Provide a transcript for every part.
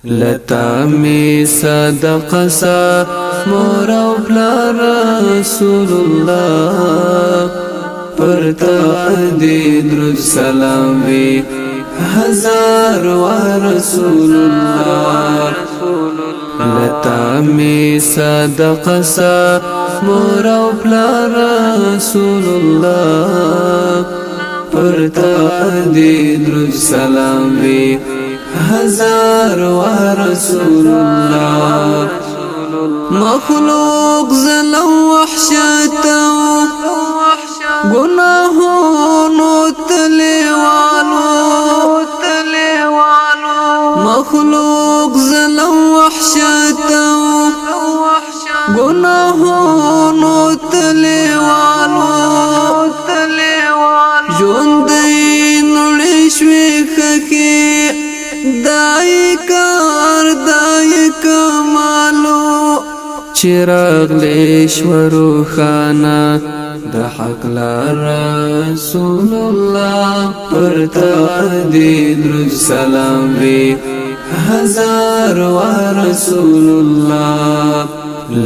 لتا می صدقه سا مور او پلار رسول الله پر تا دی درود سلام وی هزار و رسول الله لتا می صدقه سا مور او پلار رسول الله پر تا دی درود سلام وی هزار و رسول الله مخلوق ظلم وحشته گناہونو تلیوالو مخلوق ظلم وحشته گناہونو تلیوالو ژوندۍ نړۍ شوې خکې دای کار دای کمالو چراغ لیشورو خانا د حق لار رسول الله پر تا دی درود سلام وی هزار و رسول الله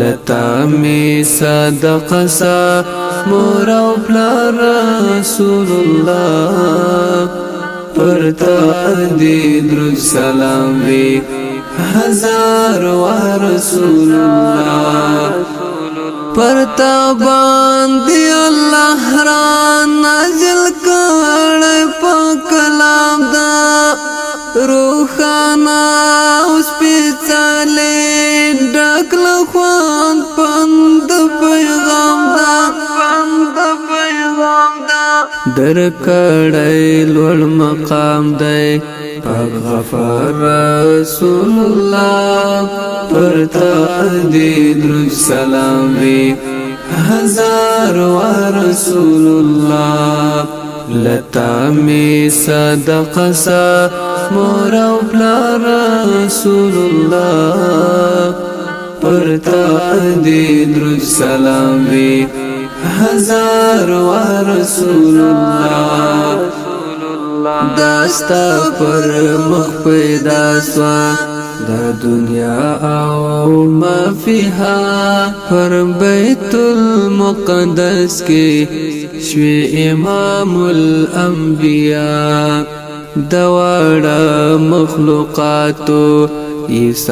لتا می صدقه سا مور او پلار رسول الله پر تا دی درود سلام وی هزار و رسول الله پر تا باندې الله را نازل کړ په کلام دا روحانا اوس پیڅلې ډکل خوان پند پیغام دا در کړای لوړ مقام دی پاک غفار رسول الله پر تا دی درود سلام وی هزار و رسول الله لتا می صدقه سا مور او پلار رسول الله پر تا دی درود سلام وی هزار و رسول الله داستا پر مخ پیدا سوا دا دنیا او ما فیها پر بیت المقدس کی شوی امام الانبیاء دواړه مخلوقاتو عیسی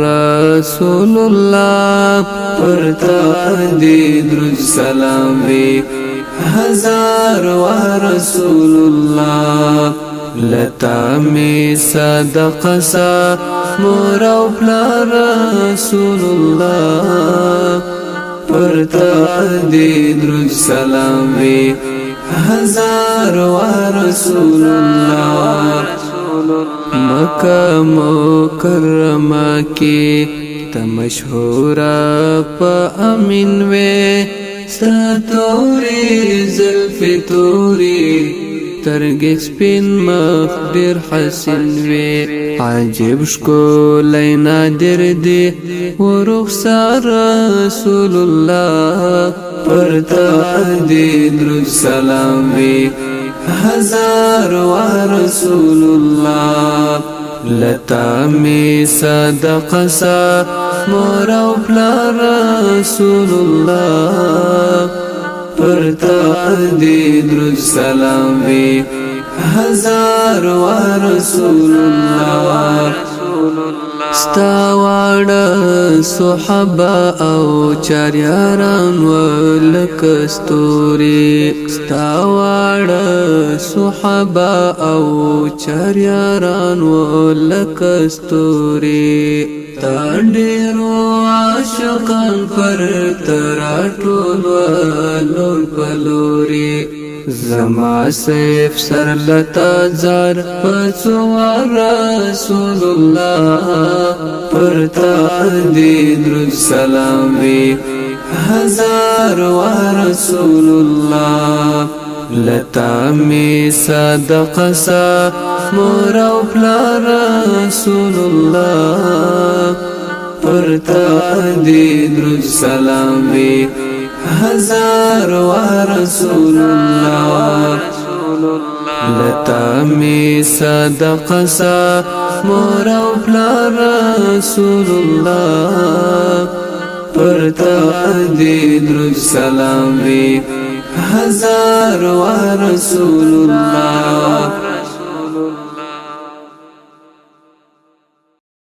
رسول الله پر تا دی درود سلام وی هزار و رسول الله لتا می صدقه سا مور او پلار رسول الله پر تا دی درود سلام وی هزار و رسول الله مکہ مکرمہ کی تا مشہورہ پا امین وے ستوری زلفی توری ترګ سپین مخ ډیر حسین وی عجب شکولی نادر دی ورخسار رسول الله پر تا دی درود سلام وی هزار و رسول الله لتا می صدقه سا مور او پلار رسول الله پر تا دی درود سلام وی هزار و رسول الله ستا واړه صحابه او چاریاران ولک ستوري ستا واړه صحابه او چاریاران ولک ستوري تا ډیرو عاشقان پر تراټول ولور پلوري زما سیف سر لتا زار پسوار رسول الله پر تا دی درود سلام وی هزار و رسول الله لتا می صدقه سا مور او پلار رسول الله پر تا دی درود سلام وی هزار و رسول الله لتا می صدقه سا مور او پلار رسول الله پرتا دی درود سلام وی هزار و رسول الله